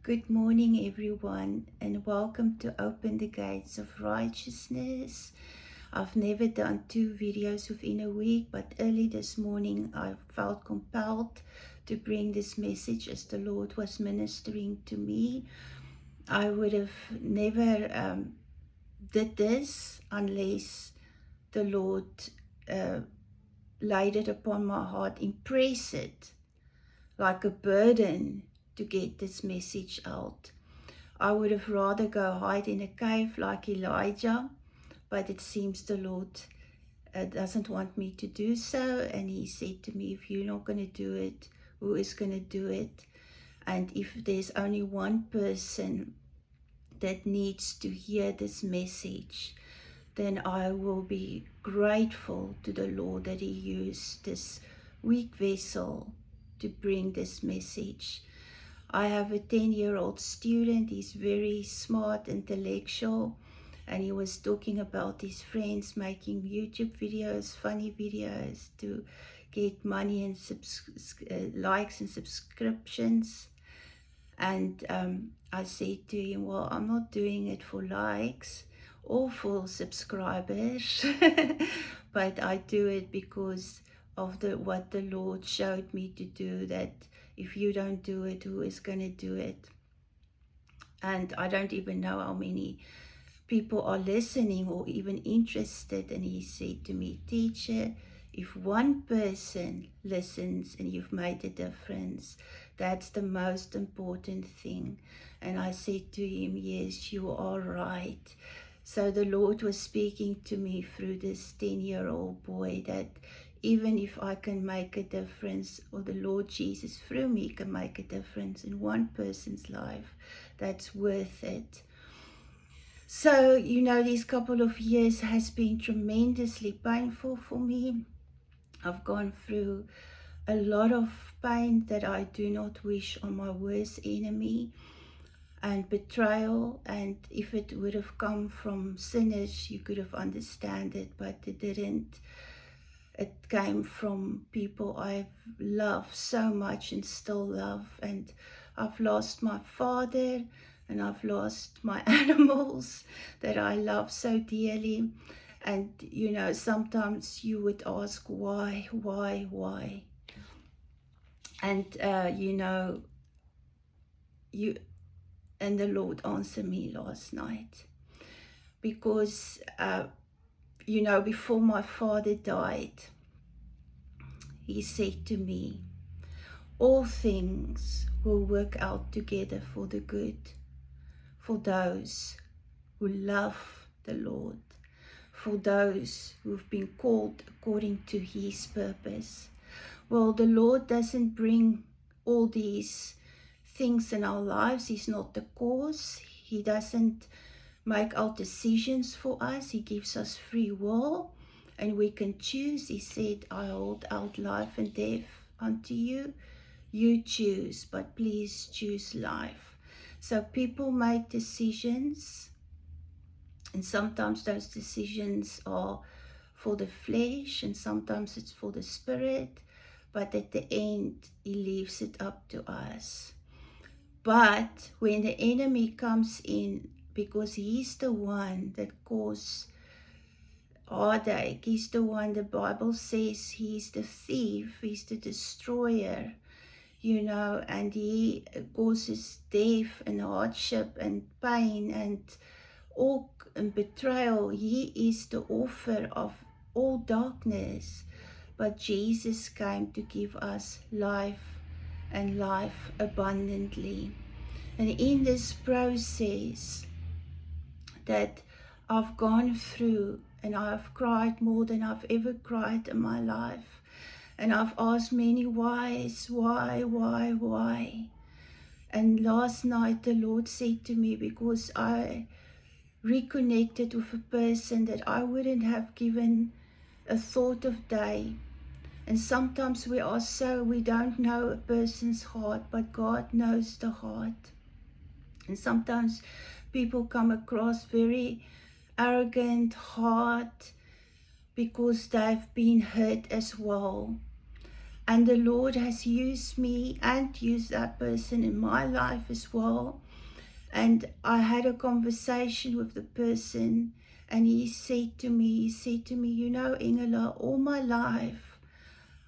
Good morning, everyone, and welcome to Open the Gates of Righteousness. I've never done 2 videos within a week, but early this morning I felt compelled to bring this message as the Lord was ministering to me. I would have never did this unless the Lord laid it upon my heart, impress it like a burden to get this message out. I would have rather go hide in a cave like Elijah, but it seems the Lord doesn't want me to do so. And he said to me, if you're not going to do it, who is going to do it? And if there's only one person that needs to hear this message, then I will be grateful to the Lord that he used this weak vessel to bring this message. I have a 10-year-old student. He's very smart, intellectual, and he was talking about his friends making YouTube videos, funny videos to get money and likes and subscriptions. And I said to him, well, I'm not doing it for likes or for subscribers, but I do it because of what the Lord showed me to do, that if you don't do it, who is going to do it? And I don't even know how many people are listening or even interested. And he said to me, teacher, if one person listens and you've made a difference, that's the most important thing. And I said to him, yes, you are right. So the Lord was speaking to me through this 10-year-old boy, that even if I can make a difference, or the Lord Jesus through me can make a difference in one person's life, that's worth it. So, these couple of years has been tremendously painful for me. I've gone through a lot of pain that I do not wish on my worst enemy, and betrayal. And if it would have come from sinners, you could have understood it, but it didn't. It came from people I've loved so much and still love. And I've lost my father, and I've lost my animals that I love so dearly. And, sometimes you would ask, why? And, and the Lord answered me last night. Because, before my father died, he said to me, all things will work out together for the good, for those who love the Lord, for those who've been called according to his purpose. Well, the Lord doesn't bring all these things in our lives. He's not the cause. He doesn't make our decisions for us. He gives us free will, and we can choose. He said, I hold out life and death unto you. You choose, but please choose life. So people make decisions, and sometimes those decisions are for the flesh, and sometimes it's for the spirit, but at the end, he leaves it up to us. But when the enemy comes in, because he's the one that causes heartache, he's the one, the Bible says he's the thief, he's the destroyer, and he causes death and hardship and pain and all and betrayal. He is the author of all darkness, but Jesus came to give us life and life abundantly. And in this process that I've gone through, and I've cried more than I've ever cried in my life, and I've asked many whys, why? And last night the Lord said to me, because I reconnected with a person that I wouldn't have given a thought of day. And sometimes we don't know a person's heart, but God knows the heart. And sometimes people come across very arrogant, hard, because they've been hurt as well. And the Lord has used me and used that person in my life as well. And I had a conversation with the person, and he said to me, you know, Ingela, all my life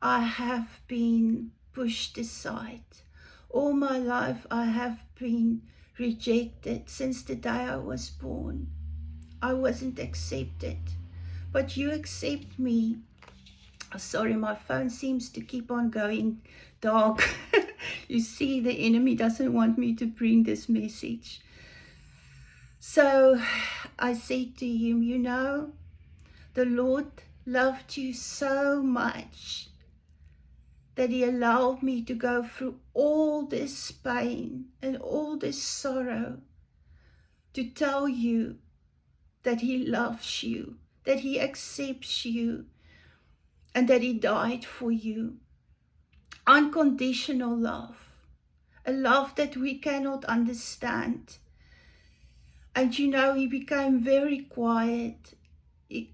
I have been pushed aside. All my life I have been rejected since the day I was born. I wasn't accepted, but you accept me. Sorry, my phone seems to keep on going dark. You see, the enemy doesn't want me to bring this message. So I said to him, you know, the Lord loved you so much that he allowed me to go through all this pain and all this sorrow to tell you that he loves you, that he accepts you, and that he died for you. Unconditional love, a love that we cannot understand. And you know, he became very quiet,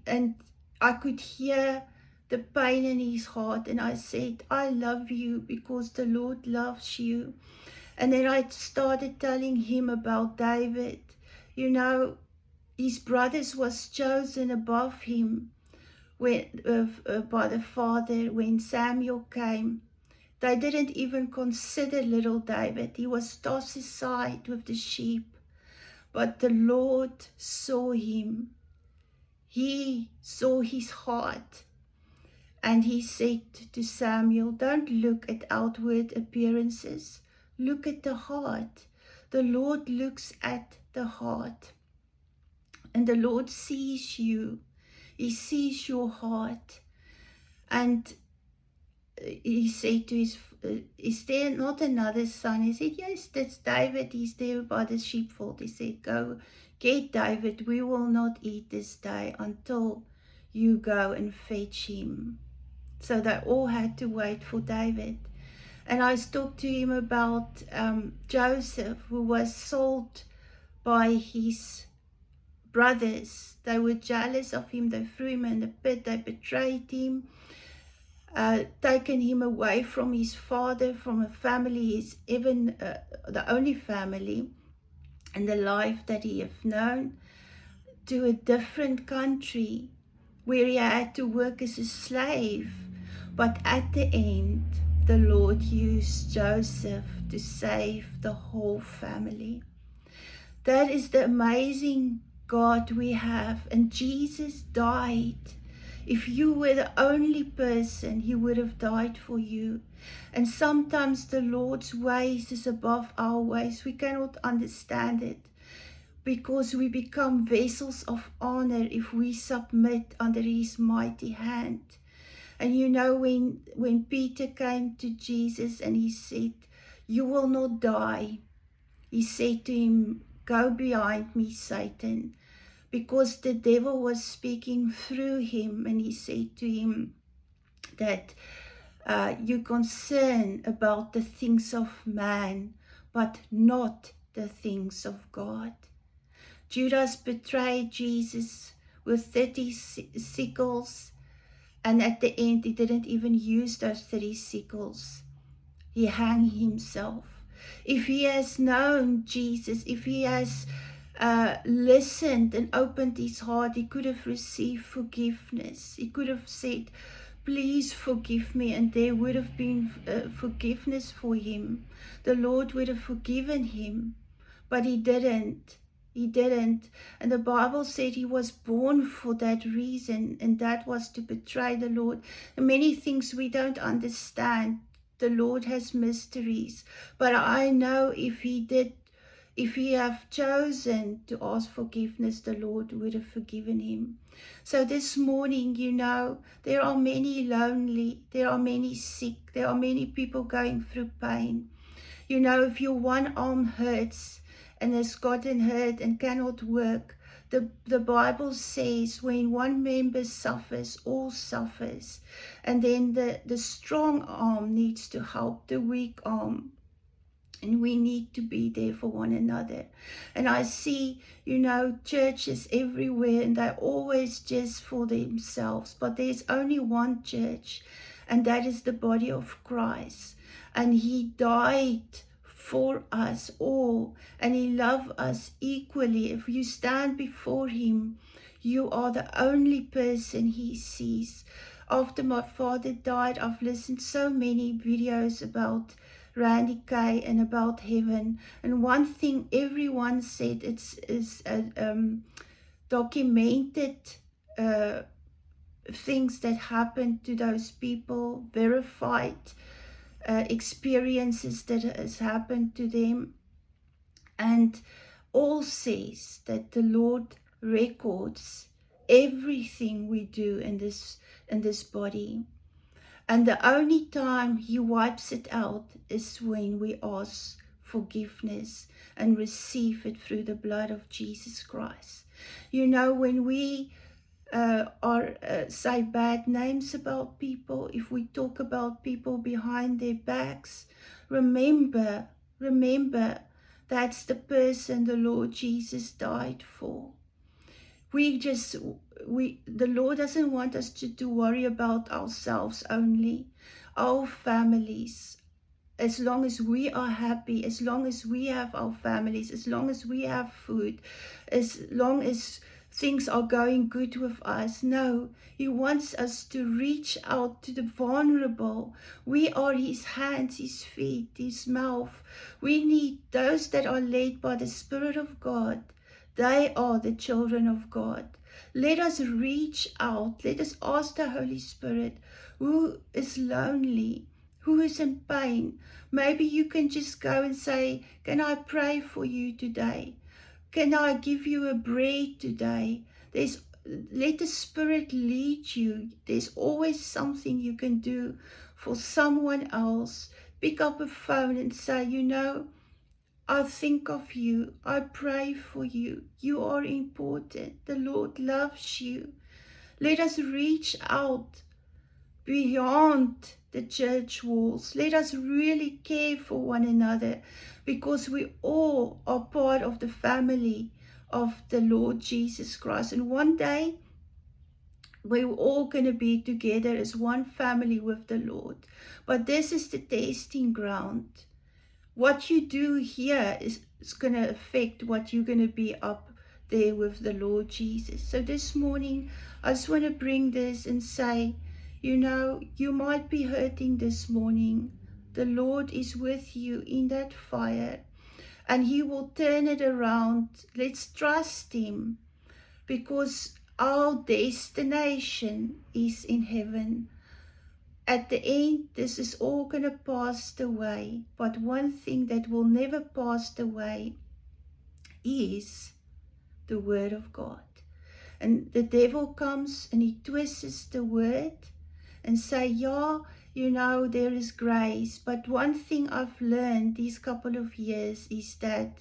and I could hear the pain in his heart, and I said, I love you because the Lord loves you. And then I started telling him about David. You know, his brothers was chosen above him by the Father when Samuel came. They didn't even consider little David. He was tossed aside with the sheep. But the Lord saw him. He saw his heart. And he said to Samuel, don't look at outward appearances. Look at the heart. The Lord looks at the heart. And the Lord sees you. He sees your heart. And he said to his, is there not another son? He said, yes, that's David. He's there by the sheepfold. He said, go get David. We will not eat this day until you go and fetch him. So they all had to wait for David. And I talked to him about Joseph, who was sold by his brothers. They were jealous of him. They threw him in the pit. They betrayed him, taken him away from his father, from a family, even the only family in the life that he had known, to a different country where he had to work as a slave. But at the end, the Lord used Joseph to save the whole family. That is the amazing God we have. And Jesus died. If you were the only person, he would have died for you. And sometimes the Lord's ways is above our ways. We cannot understand it, because we become vessels of honor if we submit under his mighty hand. And you know, when Peter came to Jesus and he said, you will not die, he said to him, go behind me, Satan. Because the devil was speaking through him, and he said to him that you're concerned about the things of man, but not the things of God. Judas betrayed Jesus with 30 shekels, and at the end he didn't even use those 30 shekels. He hung himself. If he has known Jesus, if he has listened and opened his heart, he could have received forgiveness. He could have said, please forgive me, and there would have been forgiveness for him. The Lord would have forgiven him, but he didn't. He didn't. And the Bible said he was born for that reason, and that was to betray the Lord. And many things we don't understand. The Lord has mysteries, but I know if he have chosen to ask forgiveness, the Lord would have forgiven him. So this morning, you know, there are many lonely, there are many sick, there are many people going through pain. You know, if your one arm hurts and has gotten hurt and cannot work, the Bible says when one member suffers, all suffers. And then the strong arm needs to help the weak arm. And we need to be there for one another. And I see, you know, churches everywhere, and they're always just for themselves. But there's only one church. and that is the body of Christ. And he died for us all, and he loves us equally. If you stand before him, you are the only person he sees. After my father died, I've listened so many videos about Randy Kay and about heaven, and one thing everyone said, is documented things that happened to those people, verified experiences that has happened to them, and all says that the Lord records everything we do in this body, and the only time he wipes it out is when we ask forgiveness and receive it through the blood of Jesus Christ. You know, when we say bad names about people, if we talk about people behind their backs, remember that's the person the Lord Jesus died for. The Lord doesn't want us to worry about ourselves only, our families. As long as we are happy, as long as we have our families, as long as we have food, as long as things are going good with us. No, he wants us to reach out to the vulnerable. We are his hands, his feet, his mouth. We need those that are led by the Spirit of God. They are the children of God. Let us reach out. Let us ask the Holy Spirit, who is lonely, who is in pain. Maybe you can just go and say, can I pray for you today? Can I give you a bread today? Let the Spirit lead you. There's always something you can do for someone else. Pick up a phone and say, you know, I think of you. I pray for you. You are important. The Lord loves you. Let us reach out beyond the church walls. Let us really care for one another, because we all are part of the family of the Lord Jesus Christ. And one day, we're all going to be together as one family with the Lord. But this is the testing ground. What you do here is going to affect what you're going to be up there with the Lord Jesus. So this morning, I just want to bring this and say, you know, you might be hurting this morning. The Lord is with you in that fire, and he will turn it around. Let's trust him, because our destination is in heaven. At the end, this is all going to pass away, but one thing that will never pass away is the Word of God. And the devil comes and he twists the Word and say, yeah, you know, there is grace. But one thing I've learned these couple of years is that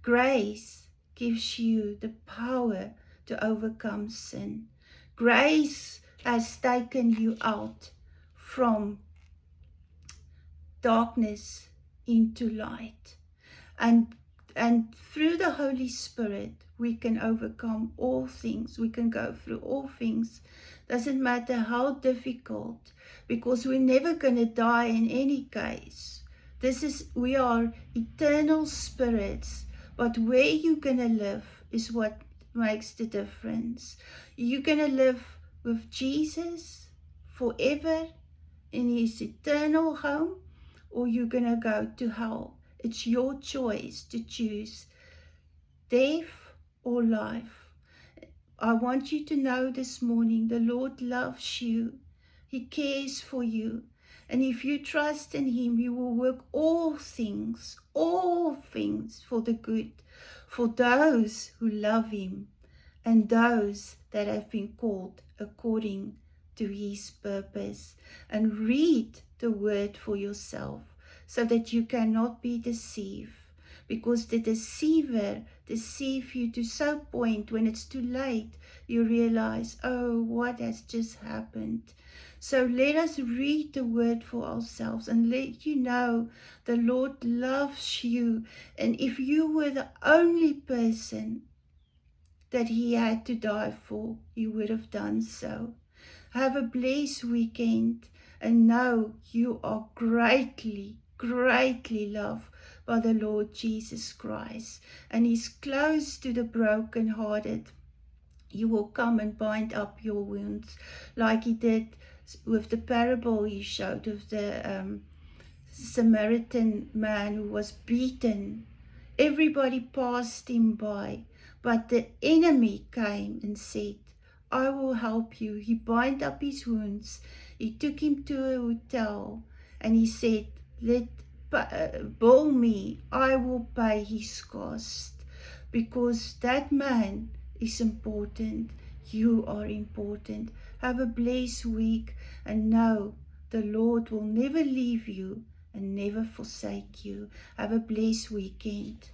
grace gives you the power to overcome sin. Grace has taken you out from darkness into light. And through the Holy Spirit, we can overcome all things. We can go through all things. Doesn't matter how difficult, because we're never going to die in any case. We are eternal spirits, but where you're going to live is what makes the difference. You're going to live with Jesus forever in his eternal home, or you're going to go to hell. It's your choice to choose death or life. I want you to know this morning, the Lord loves you. He cares for you. And if you trust in him, he will work all things for the good, for those who love him and those that have been called according to his purpose. And read the word for yourself, so that you cannot be deceived, because the deceiver deceives you to some point when it's too late, you realize, oh, what has just happened. So let us read the word for ourselves and let you know the Lord loves you. And if you were the only person that he had to die for, he would have done so. Have a blessed weekend. and know you are greatly, greatly loved by the Lord Jesus Christ, and He's close to the brokenhearted. He will come and bind up your wounds like He did with the parable He showed of the Samaritan man who was beaten. Everybody passed him by, but the enemy came and said, I will help you. He bound up his wounds. He took him to a hotel and he said, bill me, I will pay his cost. Because that man is important. You are important. Have a blessed week, and know the Lord will never leave you and never forsake you. Have a blessed weekend.